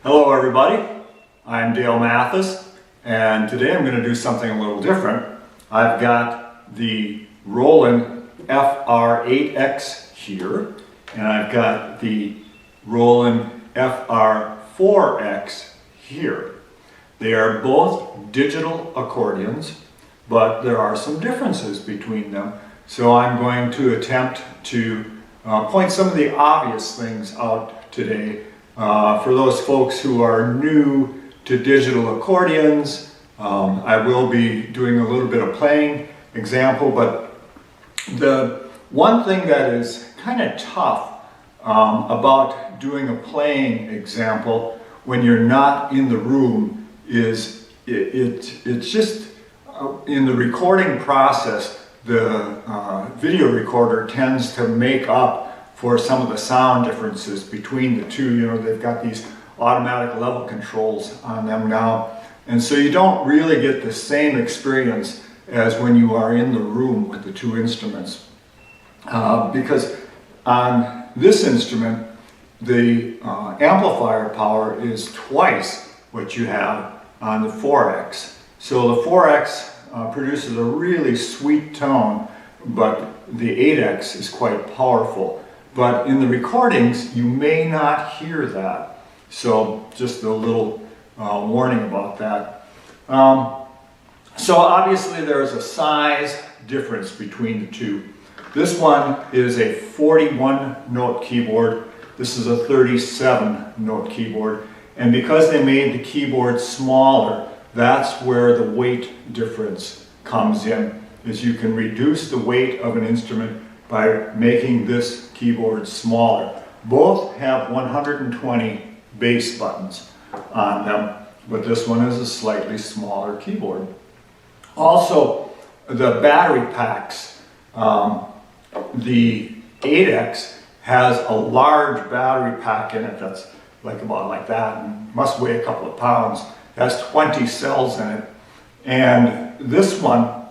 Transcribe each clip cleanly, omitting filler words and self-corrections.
Hello everybody, I'm Dale Mathis, and today I'm going to do something a little different. I've got the Roland FR8X here, and I've got the Roland FR4x here. They are both digital accordions, but there are some differences between them. So I'm going to attempt to point some of the obvious things out today. For those folks who are new to digital accordions, I will be doing a little bit of playing example, but the one thing that is kind of tough about doing a playing example when you're not in the room is it's just in the recording process, the video recorder tends to make up for some of the sound differences between the two. You know, they've got these automatic level controls on them now, and so you don't really get the same experience as when you are in the room with the two instruments. Because on this instrument, the amplifier power is twice what you have on the 4X. So the 4X produces a really sweet tone, but the 8X is quite powerful. But in the recordings, you may not hear that. So just a little warning about that. So obviously there's a size difference between the two. This one is a 41 note keyboard. This is a 37 note keyboard. And because they made the keyboard smaller, that's where the weight difference comes in, is you can reduce the weight of an instrument by making this keyboard smaller. Both have 120 bass buttons on them, but this one is a slightly smaller keyboard. Also, the battery packs. The 8X has a large battery pack in it that's about like that and must weigh a couple of pounds. It has 20 cells in it. And this one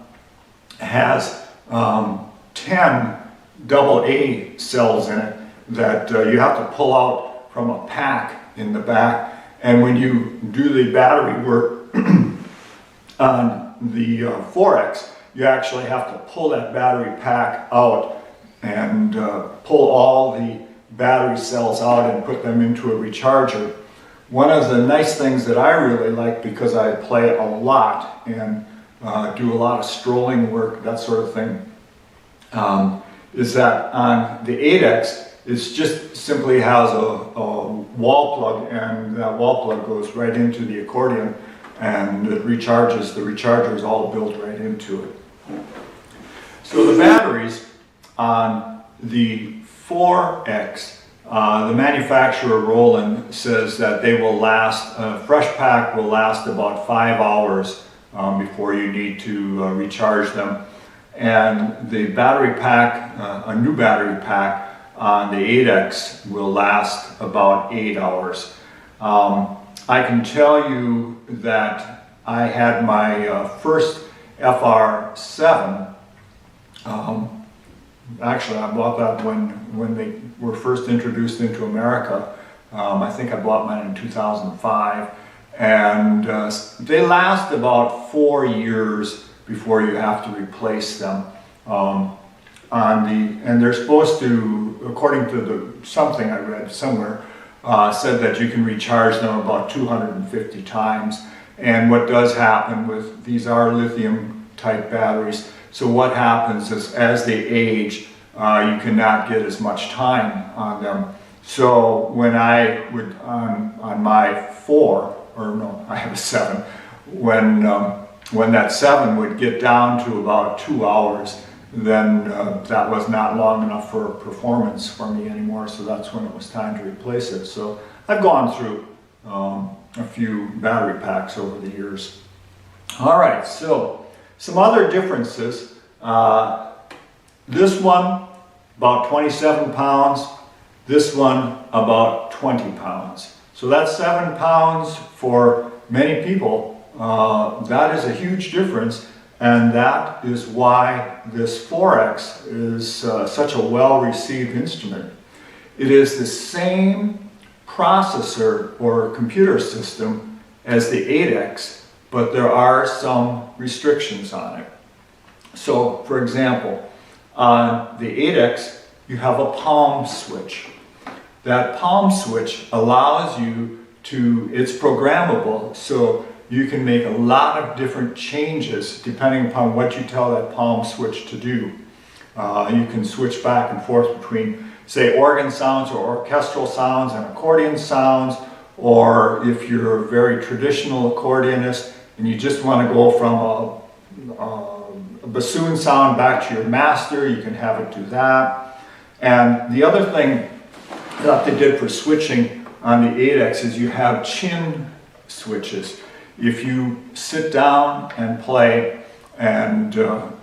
has 10 AA cells in it that you have to pull out from a pack in the back. And when you do the battery work on the 4X, you actually have to pull that battery pack out and pull all the battery cells out and put them into a recharger. One of the nice things that I really like, because I play a lot and do a lot of strolling work, that sort of thing, is that on the 8X, it just simply has a wall plug, and that wall plug goes right into the accordion and it recharges. The recharger is all built right into it. So the batteries on the 4X, the manufacturer Roland says that they will last, a fresh pack will last about 5 hours before you need to recharge them. And the battery pack, a new battery pack on the 8X will last about 8 hours. I can tell you that I had my first FR7. Actually, I bought that when they were first introduced into America. I think I bought mine in 2005. And they last about 4 years before you have to replace them. And they're supposed to, according to something I read somewhere, said that you can recharge them about 250 times. And what does happen with, these are lithium type batteries, so what happens is as they age, you cannot get as much time on them. So when I would, on my 4, or no, I have a 7, when that 7 would get down to about 2 hours, then that was not long enough for performance for me anymore, so that's when it was time to replace it. So I've gone through a few battery packs over the years. All right, so some other differences. This one, about 27 pounds. This one, about 20 pounds. So that's 7 pounds for many people. That is a huge difference, and that is why this 4X is such a well-received instrument. It is the same processor or computer system as the 8X, but there are some restrictions on it. So, for example, on the 8X, you have a palm switch. That palm switch allows you to, it's programmable, so you can make a lot of different changes depending upon what you tell that palm switch to do. You can switch back and forth between, say, organ sounds or orchestral sounds and accordion sounds, or if you're a very traditional accordionist and you just want to go from a bassoon sound back to your master, you can have it do that. And the other thing that they did for switching on the 8X is you have chin switches. If you sit down and play and you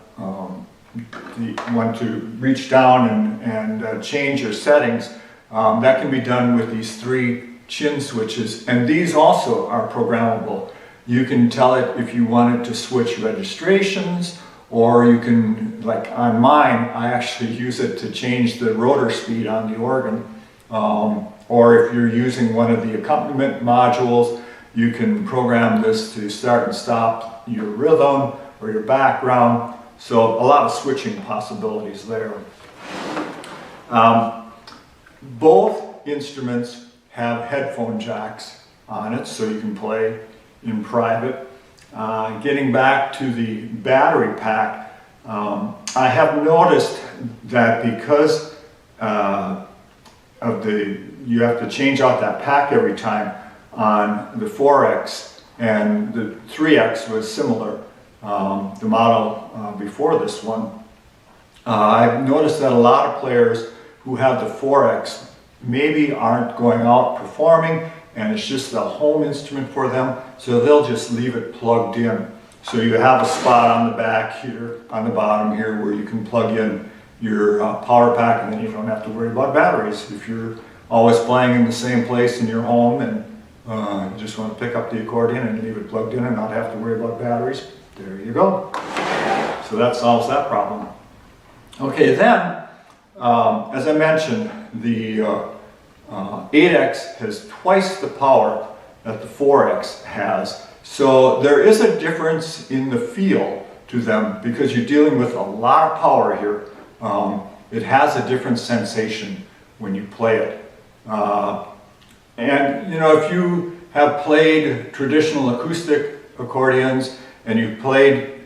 want to reach down and change your settings, that can be done with these 3 chin switches, and these also are programmable. You can tell it if you wanted to switch registrations, or you can, like on mine, I actually use it to change the rotor speed on the organ. Or if you're using one of the accompaniment modules, you can program this to start and stop your rhythm or your background. So a lot of switching possibilities there. Both instruments have headphone jacks on it, so you can play in private. Getting back to the battery pack, I have noticed that because you have to change out that pack every time on the 4X, and the 3X was similar, the model before this one. I've noticed that a lot of players who have the 4X maybe aren't going out performing, and it's just a home instrument for them, so they'll just leave it plugged in. So you have a spot on the back here, on the bottom here, where you can plug in your power pack, and then you don't have to worry about batteries. If you're always playing in the same place in your home and you just want to pick up the accordion and leave it plugged in and not have to worry about batteries, there you go. So that solves that problem. Okay, then, as I mentioned, the 8X has twice the power that the 4X has. So there is a difference in the feel to them because you're dealing with a lot of power here. It has a different sensation when you play it. And you know, if you have played traditional acoustic accordions and you've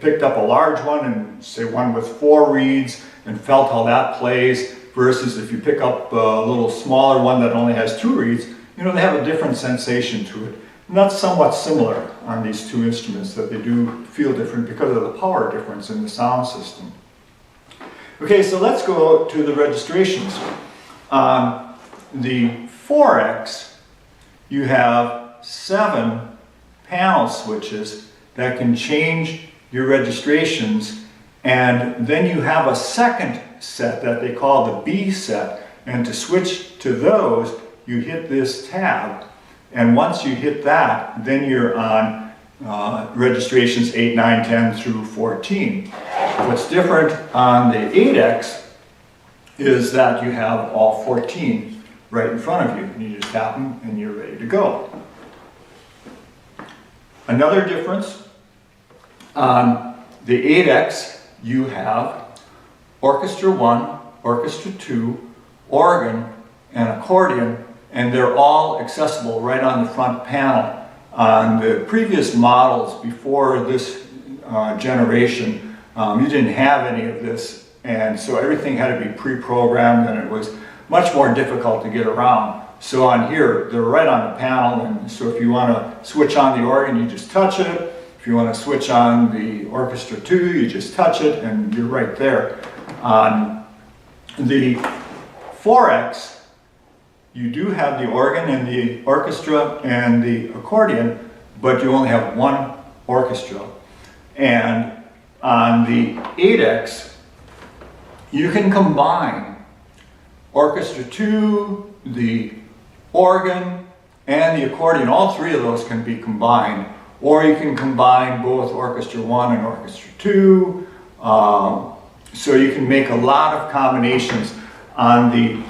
picked up a large one and say one with 4 reeds and felt how that plays versus if you pick up a little smaller one that only has 2 reeds, you know, they have a different sensation to it. And that's somewhat similar on these 2 instruments, that they do feel different because of the power difference in the sound system. Okay, so let's go to the registrations. On the 4X, you have 7 panel switches that can change your registrations, and then you have a second set that they call the B set, and to switch to those, you hit this tab, and once you hit that, then you're on registrations 8, 9, 10 through 14. What's different on the 8X is that you have all 14 right in front of you, and you just tap them and you're ready to go. Another difference, on the 8X you have Orchestra 1, Orchestra 2, organ, and accordion, and they're all accessible right on the front panel. On the previous models before this generation, you didn't have any of this, and so everything had to be pre-programmed, and it was much more difficult to get around. So on here, they're right on the panel, and so if you want to switch on the organ, you just touch it. If you want to switch on the Orchestra 2, you just touch it, and you're right there. On the 4X, you do have the organ and the orchestra and the accordion, but you only have one orchestra. And on the 8X, you can combine Orchestra 2, the organ, and the accordion. All 3 of those can be combined. Or you can combine both Orchestra 1 and Orchestra 2. So you can make a lot of combinations. On the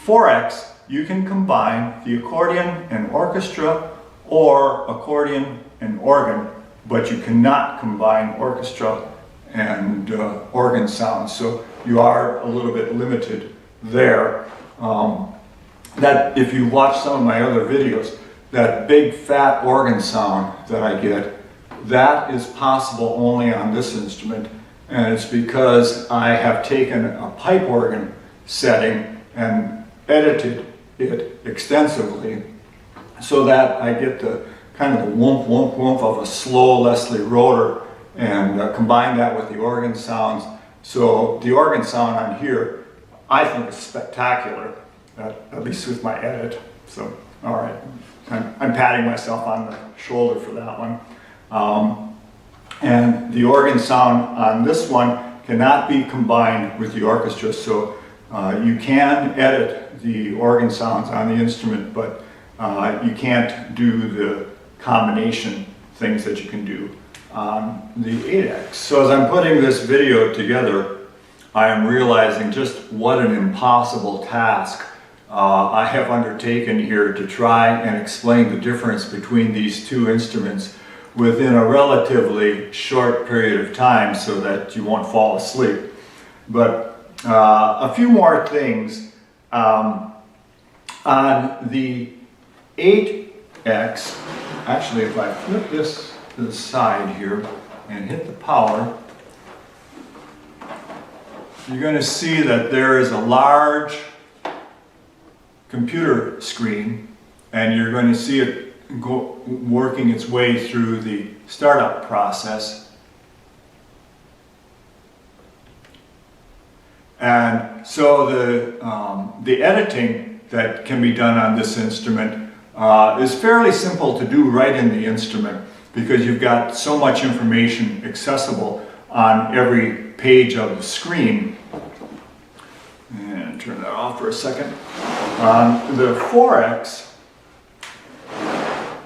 4X, you can combine the accordion and orchestra or accordion and organ, but you cannot combine orchestra and organ sounds. So you are a little bit limited there. That if you watch some of my other videos, that big fat organ sound that I get, that is possible only on this instrument, and it's because I have taken a pipe organ setting and edited it extensively so that I get the kind of the whoomp whoomp whoomp of a slow Leslie rotor and combine that with the organ sounds. So the organ sound on here I think is spectacular, at least with my edit. So all right, I'm patting myself on the shoulder for that one. And the organ sound on this one cannot be combined with the orchestra, so you can edit the organ sounds on the instrument, but you can't do the combination things that you can do on the 8X. So as I'm putting this video together, I am realizing just what an impossible task I have undertaken here to try and explain the difference between these two instruments within a relatively short period of time so that you won't fall asleep. But a few more things. On the 8X, actually if I flip this to the side here and hit the power, you're going to see that there is a large computer screen, and you're going to see it working its way through the startup process. And so the editing that can be done on this instrument is fairly simple to do right in the instrument, because you've got so much information accessible on every page of the screen. And turn that off for a second. On the 4X,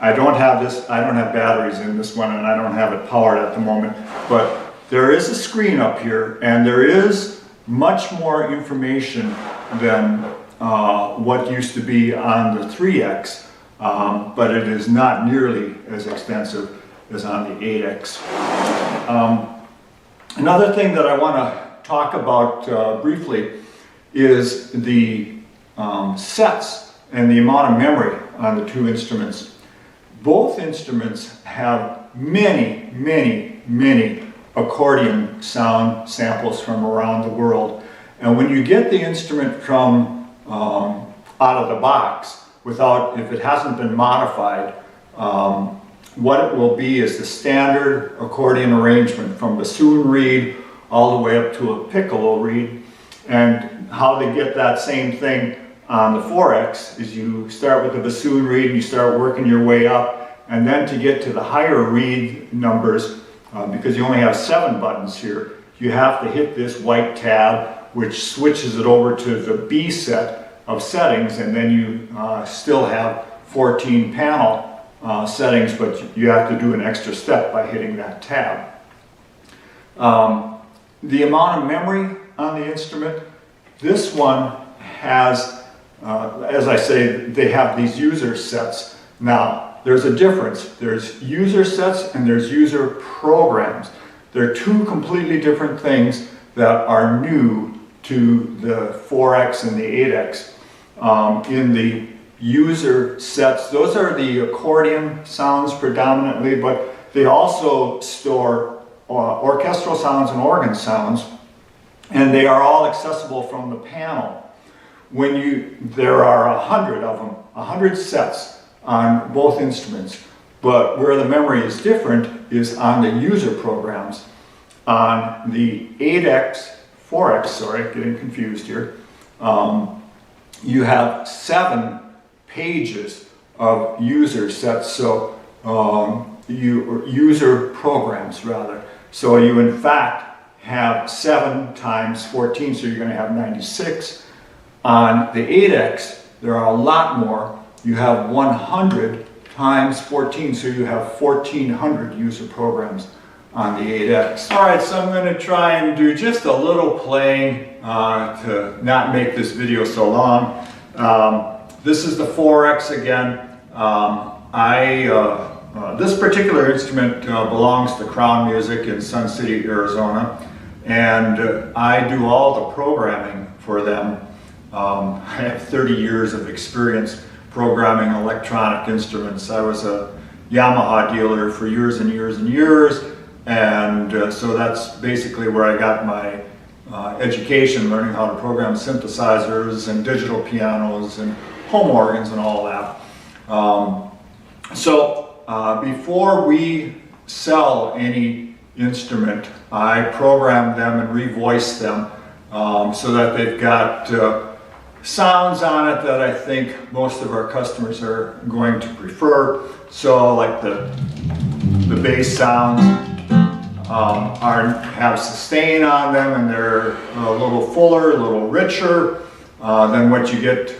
I don't have batteries in this one, and I don't have it powered at the moment, but there is a screen up here, and there is much more information than what used to be on the 3X, but it is not nearly as extensive as on the 8X. Another thing that I want to talk about briefly is the sets and the amount of memory on the two instruments. Both instruments have many, many, many accordion sound samples from around the world. And when you get the instrument from out of the box, if it hasn't been modified, what it will be is the standard accordion arrangement from bassoon reed all the way up to a piccolo reed. And how they get that same thing on the 4X is you start with the bassoon reed and you start working your way up, and then to get to the higher reed numbers, because you only have 7 buttons here, you have to hit this white tab, which switches it over to the B set of settings, and then you still have 14 panel settings, but you have to do an extra step by hitting that tab. The amount of memory on the instrument, this one has, as I say, they have these user sets. Now, there's a difference. There's user sets and there's user programs. They're two completely different things that are new to the 4X and the 8X. In the user sets, those are the accordion sounds predominantly, but they also store orchestral sounds and organ sounds, and they are all accessible from the panel. There are 100 of them, 100 sets on both instruments, but where the memory is different is on the user programs. On the 8X, 4X, sorry, getting confused here, you have 7 pages of user sets, so user programs rather. So you in fact have 7 times 14, so you're going to have 96. On the 8X, there are a lot more. You have 100 times 14, so you have 1,400 user programs on the 8X. All right, so I'm going to try and do just a little playing to not make this video so long. This is the 4X again. This particular instrument belongs to Crown Music in Sun City, Arizona, and I do all the programming for them. I have 30 years of experience programming electronic instruments. I was a Yamaha dealer for years and years and years, and so that's basically where I got my education, learning how to program synthesizers and digital pianos and home organs and all that. Before we sell any instrument, I program them and revoice them so that they've got sounds on it that I think most of our customers are going to prefer. So like the bass sounds have sustain on them, and they're a little fuller, a little richer than what you get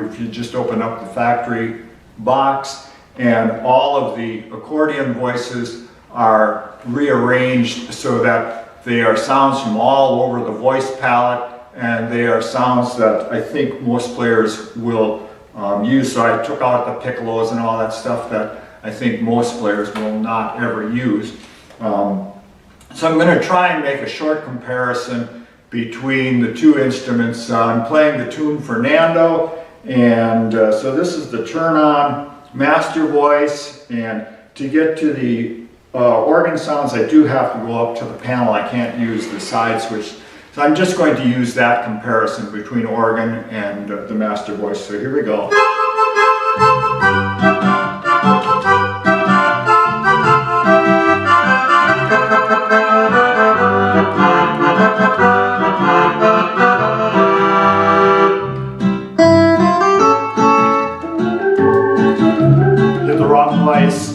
if you just open up the factory box. And all of the accordion voices are rearranged so that they are sounds from all over the voice palette, and they are sounds that I think most players will use. So I took out the piccolos and all that stuff that I think most players will not ever use. So I'm going to try and make a short comparison between the two instruments. I'm playing the tune Fernando, and so this is the turn-on master voice, and to get to the organ sounds I do have to go up to the panel. I can't use the side switch. So I'm just going to use that comparison between organ and the master voice. So here we go. Hit the wrong place.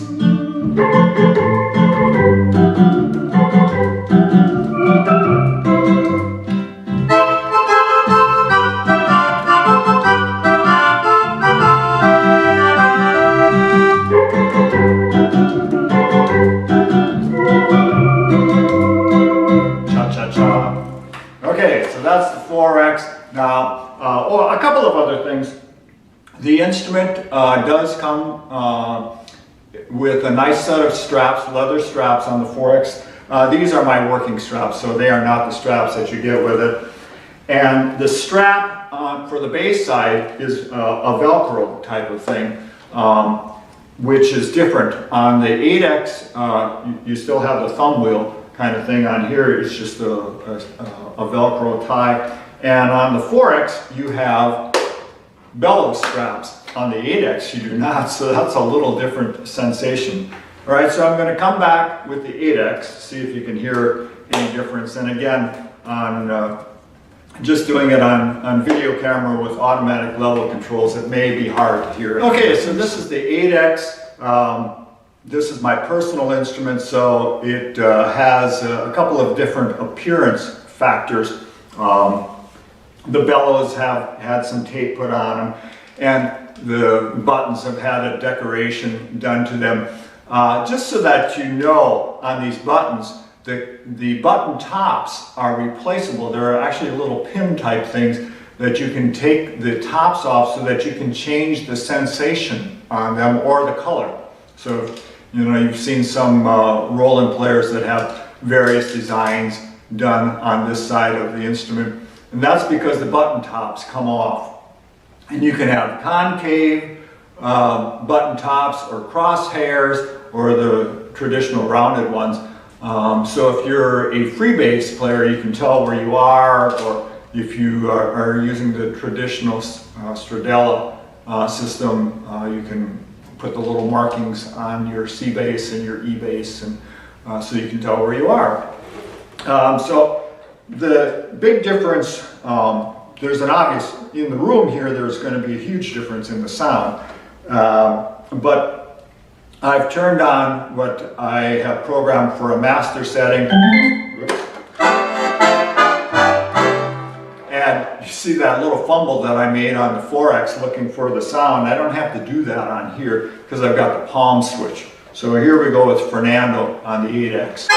Okay, so that's the 4X. Now, a couple of other things. The instrument does come with a nice set of straps, leather straps on the 4X. These are my working straps, so they are not the straps that you get with it. And the strap for the bass side is a Velcro type of thing, which is different. On the 8X, you still have the thumb wheel kind of thing. On here, it's just a Velcro tie. And on the 4X, you have bellows straps. On the 8X, you do not, so that's a little different sensation. All right, so I'm going to come back with the 8X, see if you can hear any difference. And again, on just doing it on video camera with automatic level controls, it may be hard to hear. Okay, so this is the 8X. This is my personal instrument, so it has a couple of different appearance factors. The bellows have had some tape put on them, and the buttons have had a decoration done to them. Just so that you know, on these buttons, the button tops are replaceable. There are actually little pin type things that you can take the tops off so that you can change the sensation on them or the color. So, you know, you've seen some Roland players that have various designs done on this side of the instrument, and that's because the button tops come off. And you can have concave button tops or crosshairs or the traditional rounded ones. So if you're a free bass player, you can tell where you are, or if you are using the traditional Stradella system, you can put the little markings on your C bass and your E bass, and so you can tell where you are. So the big difference, there's an obvious, in the room here, there's going to be a huge difference in the sound. But I've turned on what I have programmed for a master setting. And you see that little fumble that I made on the 4X looking for the sound. I don't have to do that on here because I've got the palm switch. So here we go with Fernando on the 8X.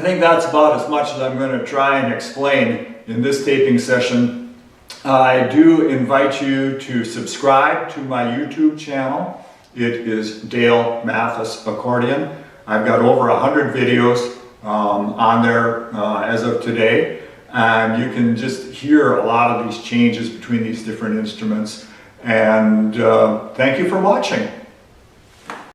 think that's about as much as I'm going to try and explain in this taping session. I do invite you to subscribe to my YouTube channel. It is Dale Mathis Accordion. I've got over 100 videos on there as of today, and you can just hear a lot of these changes between these different instruments. And thank you for watching.